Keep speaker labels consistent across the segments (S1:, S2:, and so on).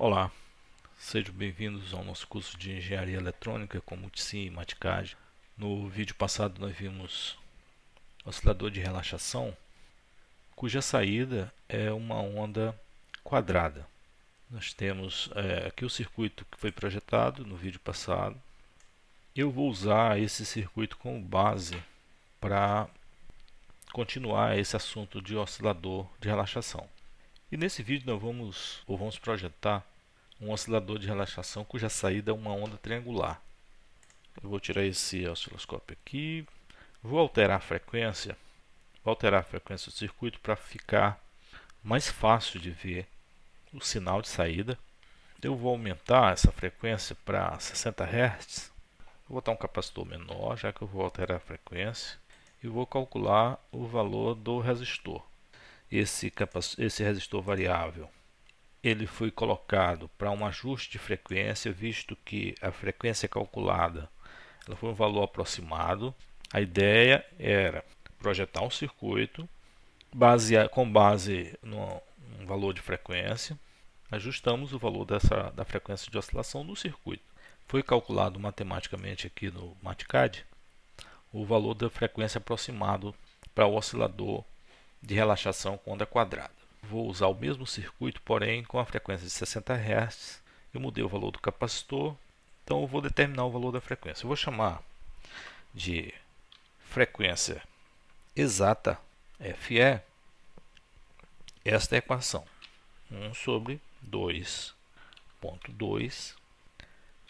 S1: Olá, sejam bem-vindos ao nosso curso de Engenharia Eletrônica com Multisim e Maticad. No vídeo passado nós vimos oscilador de relaxação, cuja saída é uma onda quadrada. Nós temos aqui o circuito que foi projetado no vídeo passado. Eu vou usar esse circuito como base para continuar esse assunto de oscilador de relaxação. E nesse vídeo nós vamos projetar um oscilador de relaxação cuja saída é uma onda triangular. Eu vou tirar esse osciloscópio aqui, vou alterar a frequência do circuito para ficar mais fácil de ver o sinal de saída. Eu vou aumentar essa frequência para 60 Hz. Vou botar um capacitor menor, já que eu vou alterar a frequência, e vou calcular o valor do resistor. Esse resistor variável ele foi colocado para um ajuste de frequência, visto que a frequência calculada ela foi um valor aproximado. A ideia era projetar um circuito com base num valor de frequência. Ajustamos o valor da frequência de oscilação no circuito. Foi calculado matematicamente aqui no Maticad o valor da frequência aproximado para o oscilador de relaxação com onda quadrada. Vou usar o mesmo circuito, porém com a frequência de 60 Hz. Eu mudei o valor do capacitor, então eu vou determinar o valor da frequência. Eu vou chamar de frequência exata, FE, esta é a equação. 1 sobre 2,2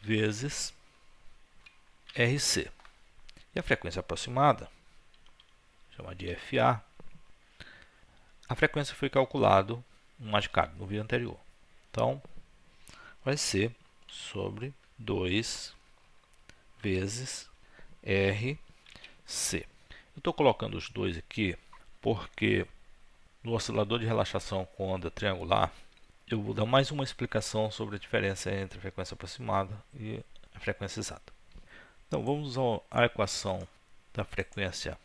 S1: vezes RC. E a frequência aproximada, chama de FA, a frequência foi calculada no Maticad, no vídeo anterior. Então, vai ser sobre 2 vezes RC. Eu estou colocando os dois aqui porque no oscilador de relaxação com onda triangular, eu vou dar mais uma explicação sobre a diferença entre a frequência aproximada e a frequência exata. Então, vamos usar a equação da frequência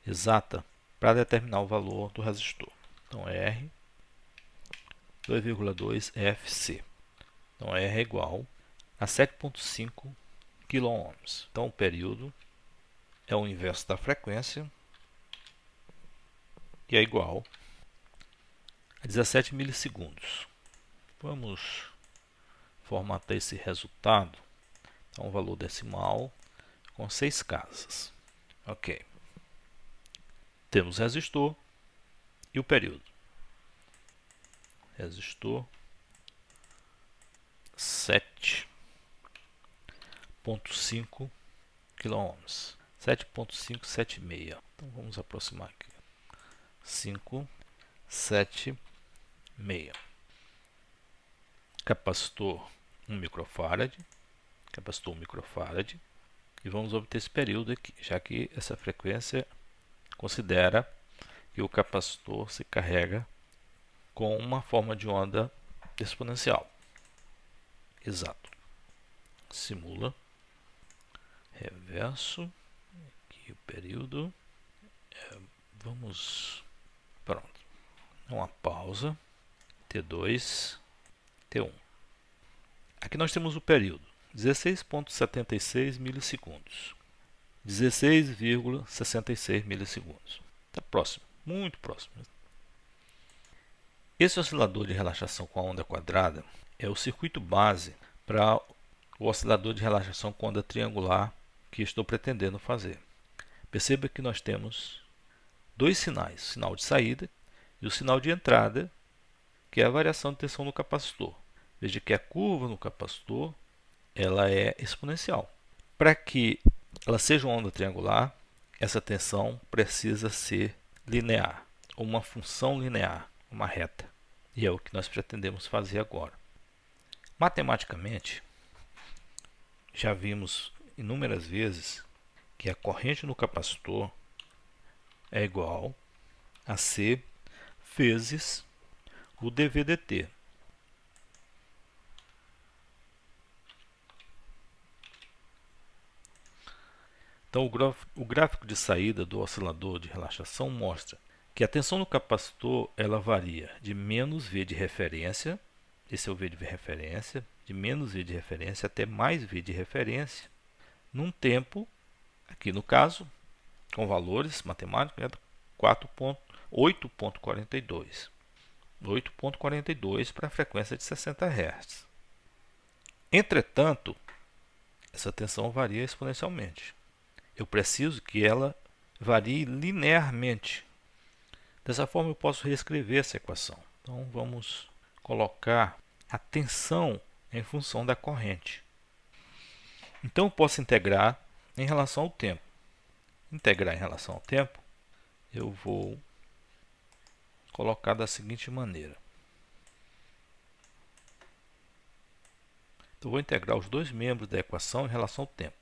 S1: exata para determinar o valor do resistor. Então, R 2,2 FC. Então, R é igual a 7,5 kΩ. Então, o período é o inverso da frequência e é igual a 17 milissegundos. Vamos formatar esse resultado. Então, valor decimal com 6 casas. Ok. Temos resistor e o período. Resistor 7,5 kΩ. 7,576. Então vamos aproximar aqui. 576. Capacitor 1 microfarad. Capacitor 1 microfarad. E vamos obter esse período aqui, já que essa frequência considera que o capacitor se carrega com uma forma de onda exponencial. Exato. Simula. Reverso. Aqui o período. Pronto. Uma pausa. T2, T1. Aqui nós temos o período. 16,76 milissegundos. 16,66 milissegundos. Está próximo. Muito próximo. Esse oscilador de relaxação com a onda quadrada é o circuito base para o oscilador de relaxação com onda triangular que estou pretendendo fazer. Perceba que nós temos dois sinais, o sinal de saída e o sinal de entrada, que é a variação de tensão no capacitor. Veja que a curva no capacitor ela é exponencial. Para que ela seja uma onda triangular, essa tensão precisa ser linear, ou uma função linear, uma reta. E é o que nós pretendemos fazer agora. Matematicamente, já vimos inúmeras vezes que a corrente no capacitor é igual a C vezes o dV/dt. Então, o gráfico de saída do oscilador de relaxação mostra que a tensão no capacitor ela varia de menos V de referência esse é o V de referência, de menos V de referência até mais V de referência, num tempo, aqui no caso, com valores matemáticos, é 8.42. 8.42 para a frequência de 60 Hz. Entretanto, essa tensão varia exponencialmente. Eu preciso que ela varie linearmente. Dessa forma, eu posso reescrever essa equação. Então, vamos colocar a tensão em função da corrente. Então, eu posso integrar em relação ao tempo. Integrar em relação ao tempo, eu vou colocar da seguinte maneira. Então, vou integrar os dois membros da equação em relação ao tempo.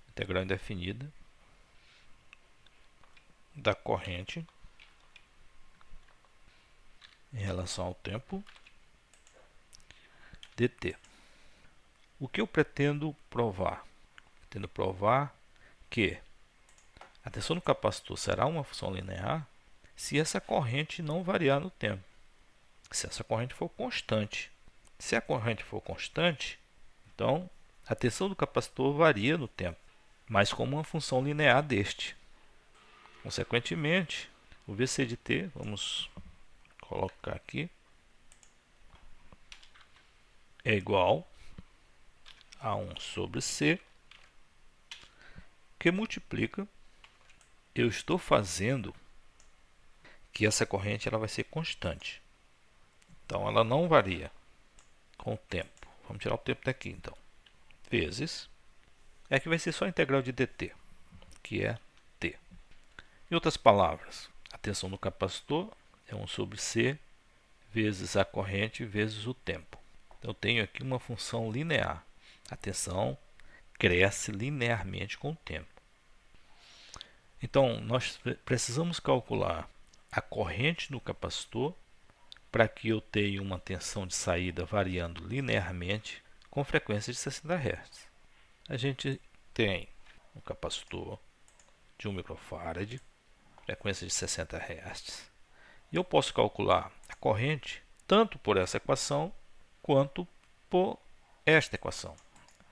S1: Integral indefinida da corrente em relação ao tempo dt. O que eu pretendo provar? Pretendo provar que a tensão do capacitor será uma função linear se essa corrente não variar no tempo. Se essa corrente for constante. Se a corrente for constante, então a tensão do capacitor varia no tempo, mas como uma função linear deste. Consequentemente, o VC de T, vamos colocar aqui, é igual a 1 sobre C, que multiplica, eu estou fazendo que essa corrente ela vai ser constante. Então, ela não varia com o tempo. Vamos tirar o tempo daqui, então. Vezes, aqui vai ser só a integral de dt, que é T. Em outras palavras, a tensão do capacitor é 1 sobre C vezes a corrente vezes o tempo. Então, eu tenho aqui uma função linear. A tensão cresce linearmente com o tempo. Então, nós precisamos calcular a corrente no capacitor para que eu tenha uma tensão de saída variando linearmente com frequência de 60 Hz. A gente tem um capacitor de 1 microfarad, frequência de 60 Hz. E eu posso calcular a corrente tanto por essa equação quanto por esta equação.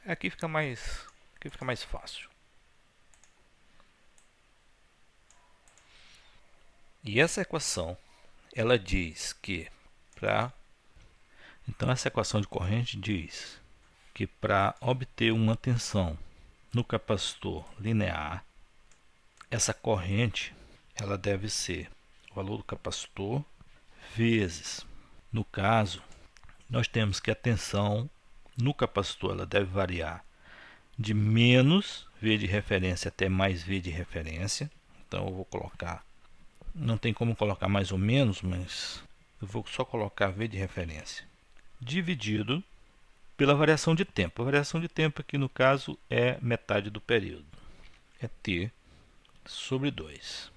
S1: Aqui fica mais fácil. E essa equação, ela diz que então essa equação de corrente diz que para obter uma tensão no capacitor linear, essa corrente ela deve ser o valor do capacitor vezes, no caso, nós temos que a tensão no capacitor ela deve variar de menos V de referência até mais V de referência. Então eu vou colocar, não tem como colocar mais ou menos, mas eu vou só colocar V de referência, dividido pela variação de tempo. A variação de tempo aqui no caso é metade do período, é T sobre 2.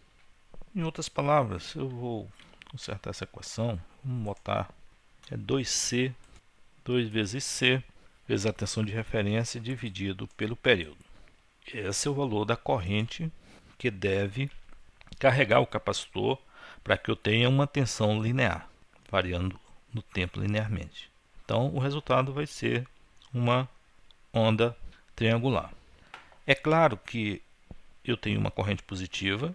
S1: Em outras palavras, eu vou consertar essa equação, vamos botar, é 2C, 2 vezes C, vezes a tensão de referência dividido pelo período. Esse é o valor da corrente que deve carregar o capacitor para que eu tenha uma tensão linear, variando no tempo linearmente. Então, o resultado vai ser uma onda triangular. É claro que eu tenho uma corrente positiva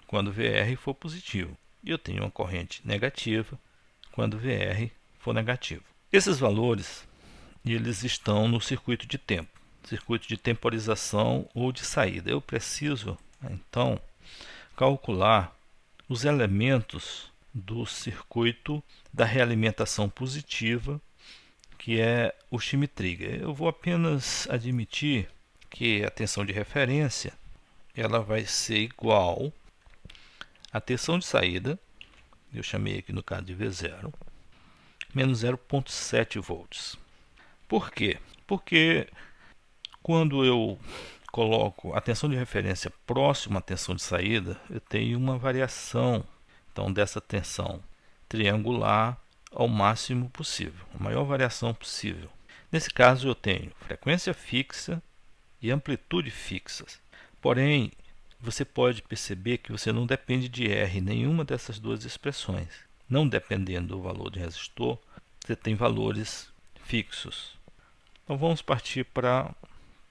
S1: quando VR for positivo, e eu tenho uma corrente negativa quando VR for negativo. Esses valores eles estão no circuito de tempo, circuito de temporização ou de saída. Eu preciso, então, calcular os elementos do circuito da realimentação positiva, que é o shim trigger. Eu vou apenas admitir que a tensão de referência ela vai ser igual à tensão de saída, eu chamei aqui no caso de V0, menos 0,7 volts. Por quê? Porque quando eu coloco a tensão de referência próxima à tensão de saída, eu tenho uma variação então dessa tensão triangular ao máximo possível, a maior variação possível. Nesse caso eu tenho frequência fixa e amplitude fixas. Porém, você pode perceber que você não depende de R em nenhuma dessas duas expressões. não dependendo do valor de resistor, você tem valores fixos. Então vamos partir para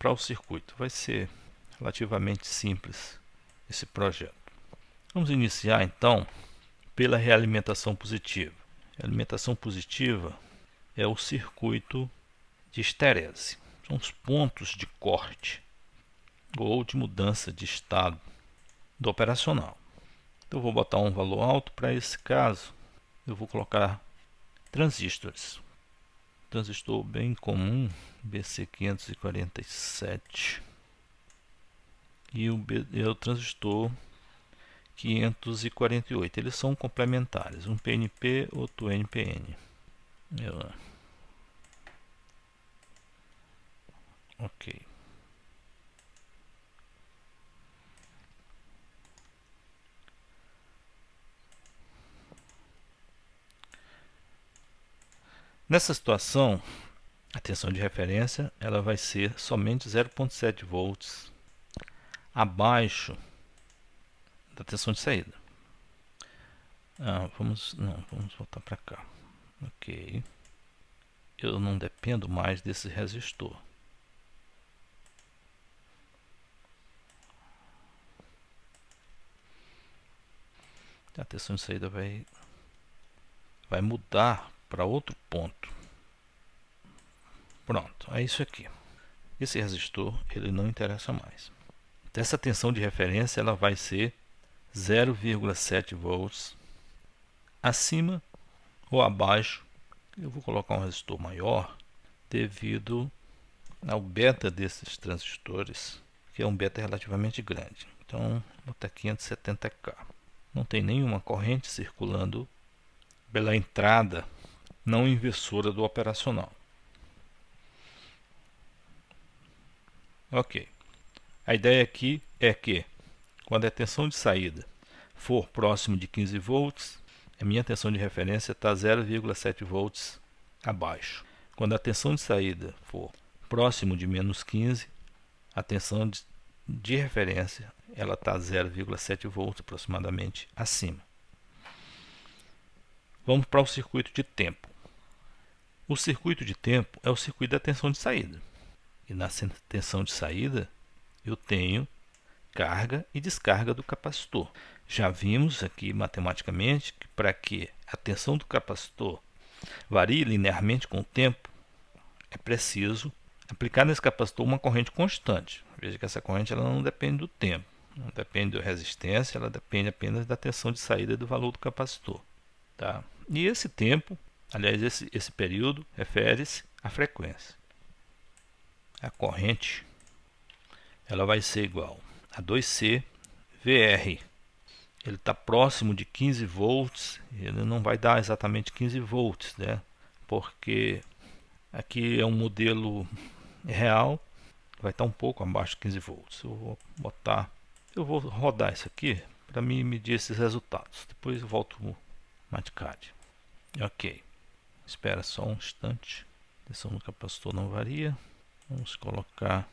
S1: o circuito. Vai ser relativamente simples esse projeto. Vamos iniciar então pela realimentação positiva. A alimentação positiva é o circuito de histéreese. São os pontos de corte ou de mudança de estado do operacional. Então eu vou botar um valor alto. Para esse caso eu vou colocar transistores. Transistor bem comum, BC547, e o transistor 548. Eles são complementares, um PNP, outro NPN. Ok. Nessa situação, a tensão de referência ela vai ser somente 0,7 volts abaixo da tensão de saída. Vamos voltar para cá. Ok. Eu não dependo mais desse resistor. A tensão de saída vai mudar para outro ponto. Pronto, é isso aqui. Esse resistor ele não interessa mais. Então, essa tensão de referência ela vai ser 0,7 volts acima ou abaixo. Eu vou colocar um resistor maior devido ao beta desses transistores, que é um beta relativamente grande. Então, vou botar 570K. Não tem nenhuma corrente circulando pela entrada não inversora do operacional. Ok. A ideia aqui é que quando a tensão de saída for próximo de 15 volts, a minha tensão de referência está 0,7 volts abaixo. Quando a tensão de saída for próximo de menos 15, a tensão de referência ela está 0,7 volts aproximadamente acima. Vamos para o circuito de tempo. O circuito de tempo é o circuito da tensão de saída. E na tensão de saída eu tenho carga e descarga do capacitor. Já vimos aqui matematicamente que para que a tensão do capacitor varie linearmente com o tempo, é preciso aplicar nesse capacitor uma corrente constante. Veja que essa corrente ela não depende do tempo, não depende da resistência, ela depende apenas da tensão de saída e do valor do capacitor. Tá? E esse tempo, aliás, esse período, refere-se à frequência. A corrente ela vai ser igual a 2C VR. Ele está próximo de 15 volts, ele não vai dar exatamente 15 volts, né? Porque aqui é um modelo real, vai estar um pouco abaixo de 15 volts. Eu vou rodar isso aqui para me medir esses resultados. Depois eu volto no MATCAD. Ok. Espera só um instante. A tensão do capacitor não varia. Vamos colocar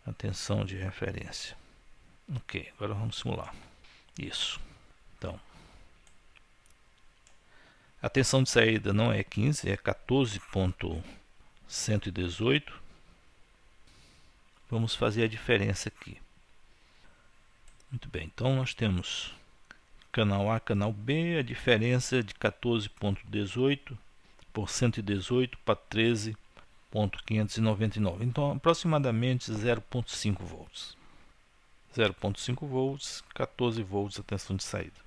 S1: a tensão de referência. Ok, agora vamos simular. Isso. Então, a tensão de saída não é 15, é 14.118. Vamos fazer a diferença aqui. Muito bem, então nós temos canal A, canal B, a diferença de 14.18 por 118 para 13.599. Então, aproximadamente 0,5 volts. 0,5 volts, 14 volts a tensão de saída.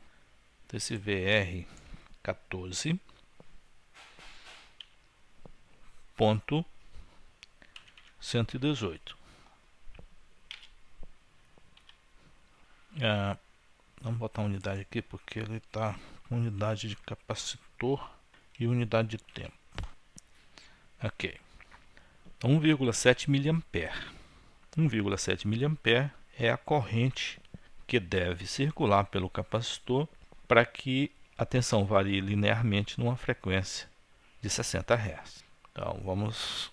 S1: Então, esse VR 14.118. Vamos botar unidade aqui porque ele está com unidade de capacitor e unidade de tempo. Ok. 1,7 mA. 1,7 mA é a corrente que deve circular pelo capacitor para que a tensão varie linearmente numa frequência de 60 Hz. Então, vamos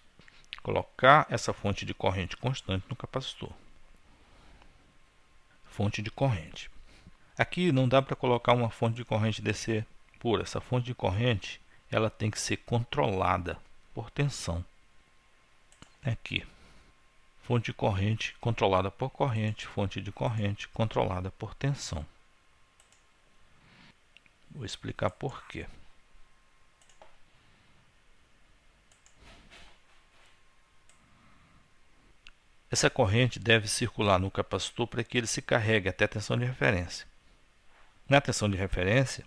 S1: colocar essa fonte de corrente constante no capacitor. Fonte de corrente. Aqui não dá para colocar uma fonte de corrente DC por essa fonte de corrente, ela tem que ser controlada por tensão. Aqui, fonte de corrente controlada por corrente, fonte de corrente controlada por tensão. Vou explicar por quê. Essa corrente deve circular no capacitor para que ele se carregue até a tensão de referência. Na tensão de referência,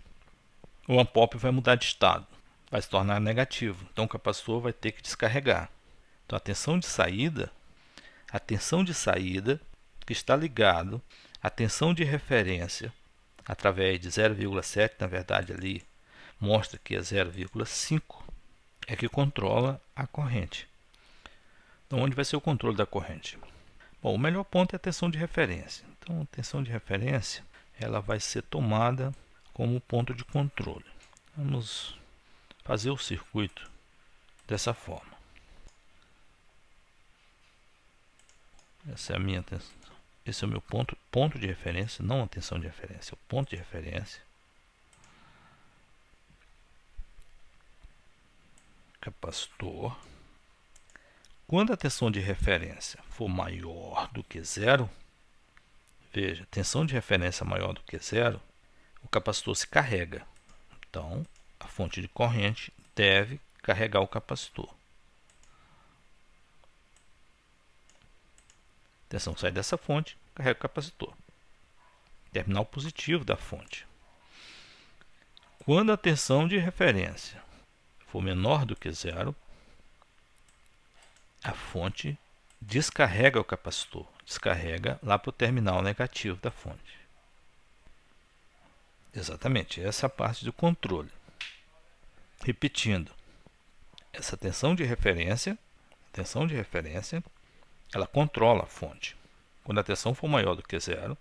S1: o ampop vai mudar de estado, vai se tornar negativo. Então o capacitor vai ter que descarregar. Então a tensão de saída que está ligado à tensão de referência através de 0,7, na verdade ali mostra que é 0,5, é que controla a corrente. Então onde vai ser o controle da corrente? Bom, o melhor ponto é a tensão de referência. Então a tensão de referência ela vai ser tomada como ponto de controle. Vamos fazer o circuito dessa forma. Essa é a minha tensão. Esse é o meu ponto de referência, não a tensão de referência, é o ponto de referência. Capacitor. Quando a tensão de referência for maior do que zero, veja, tensão de referência maior do que zero, o capacitor se carrega. Então, a fonte de corrente deve carregar o capacitor. A tensão sai dessa fonte, carrega o capacitor. Terminal positivo da fonte. Quando a tensão de referência for menor do que zero, a fonte descarrega o capacitor. Descarrega lá para o terminal negativo da fonte. Exatamente, essa é a parte do controle. Repetindo, essa tensão de referência, ela controla a fonte. Quando a tensão for maior do que zero,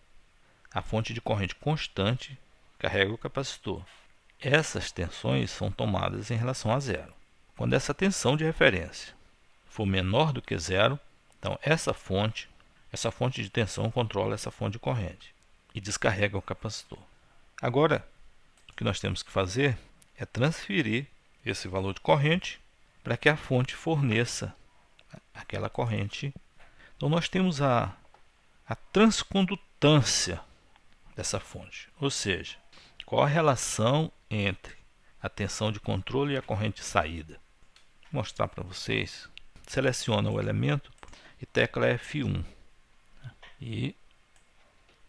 S1: a fonte de corrente constante carrega o capacitor. Essas tensões são tomadas em relação a zero. Quando essa tensão de referência for menor do que zero, então essa fonte de tensão controla essa fonte de corrente e descarrega o capacitor. Agora, o que nós temos que fazer é transferir esse valor de corrente para que a fonte forneça aquela corrente. Então nós temos a transcondutância dessa fonte, ou seja, qual a relação entre a tensão de controle e a corrente de saída. Vou mostrar para vocês. Seleciona o elemento e tecla F1. E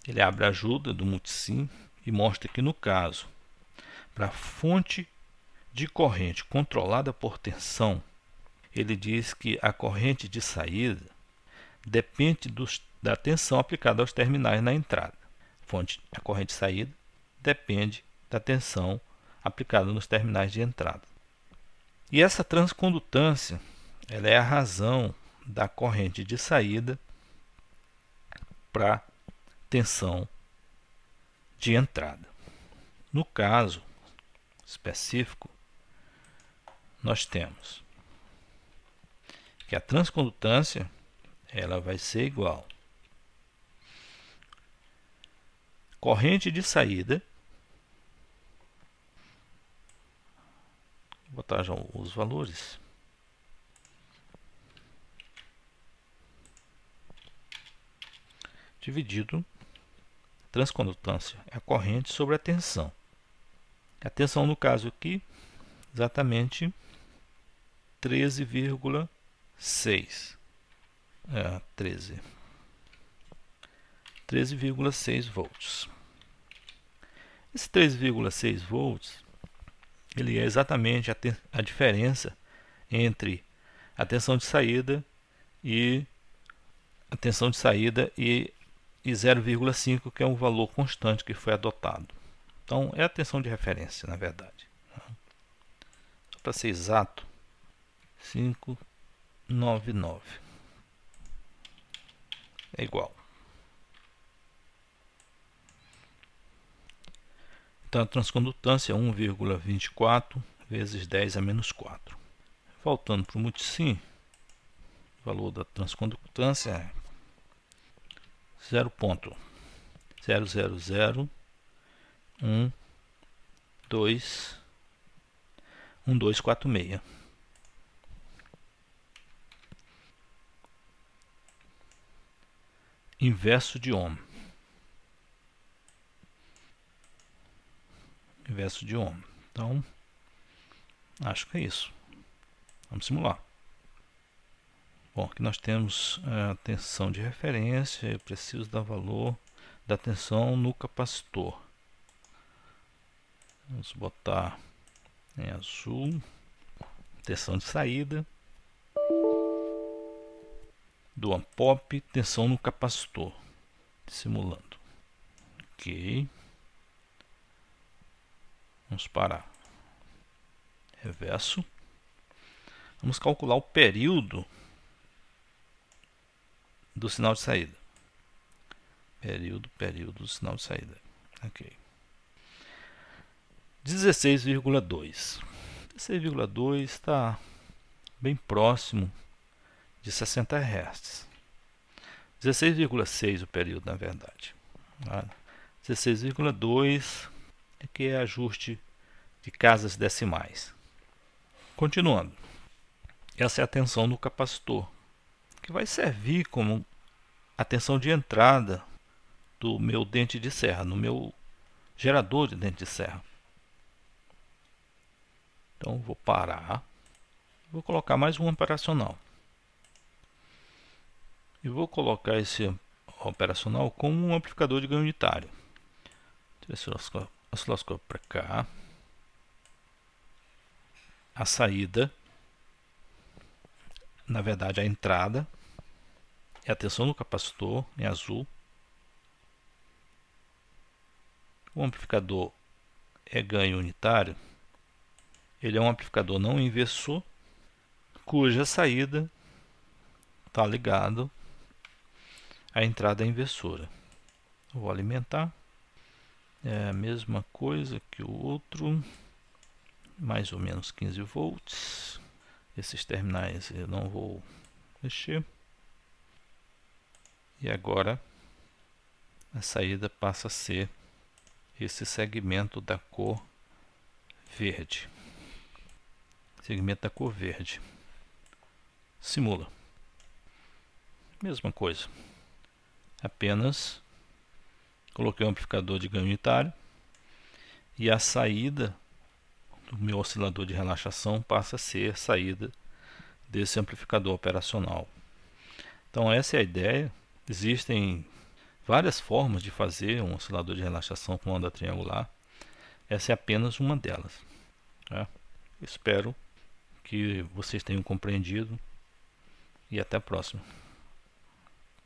S1: ele abre a ajuda do multisim e mostra que no caso, para a fonte de corrente controlada por tensão, ele diz que a corrente de saída depende da tensão aplicada aos terminais na entrada. A corrente de saída depende da tensão aplicada nos terminais de entrada. E essa transcondutância ela é a razão da corrente de saída para tensão de entrada. No caso específico, nós temos que a transcondutância ela vai ser igual corrente de saída, vou botar já os valores, dividido, transcondutância é a corrente sobre a tensão. A tensão no caso aqui, exatamente 13,6. 13,6 volts. Esse 13,6 volts, ele é exatamente a diferença entre a tensão de saída e 0,5, que é um valor constante que foi adotado. Então, é a tensão de referência, na verdade. Só para ser exato, 599 é igual. Então, a transcondutância é 1,24 vezes 10 a menos 4. Voltando para o multisim, o valor da transcondutância é 0,00012 1246. Inverso de ohm. Inverso de ohm. Então, acho que é isso. Vamos simular. Bom, aqui nós temos a tensão de referência. Eu preciso dar valor da tensão no capacitor. Vamos botar em azul. Tensão de saída. Do ampop, tensão no capacitor. Simulando. Ok. Vamos parar. Reverso. Vamos calcular o período do sinal de saída. Período do sinal de saída. Ok. 16,2. 16,2 está bem próximo de 60 Hz. 16,6 o período, na verdade. 16,2 é que é ajuste de casas decimais. Continuando. Essa é a tensão no capacitor, que vai servir como a tensão de entrada do meu dente de serra, no meu gerador de dente de serra. Então vou parar, vou colocar mais um operacional. E vou colocar esse operacional como um amplificador de ganho unitário. Esse osciloscópio para cá. A saída, na verdade a entrada, é a tensão do capacitor em azul. O amplificador é ganho unitário. Ele é um amplificador não inversor, cuja saída está ligado à entrada inversora. Vou alimentar. É a mesma coisa que o outro. Mais ou menos 15 volts. Esses terminais eu não vou mexer. E agora a saída passa a ser esse segmento da cor verde. Segmento da cor verde. Simula. Mesma coisa. Apenas coloquei um amplificador de ganho unitário e a saída do meu oscilador de relaxação passa a ser a saída desse amplificador operacional. Então essa é a ideia. Existem várias formas de fazer um oscilador de relaxação com onda triangular. Essa é apenas uma delas. Espero que vocês tenham compreendido e até a próxima.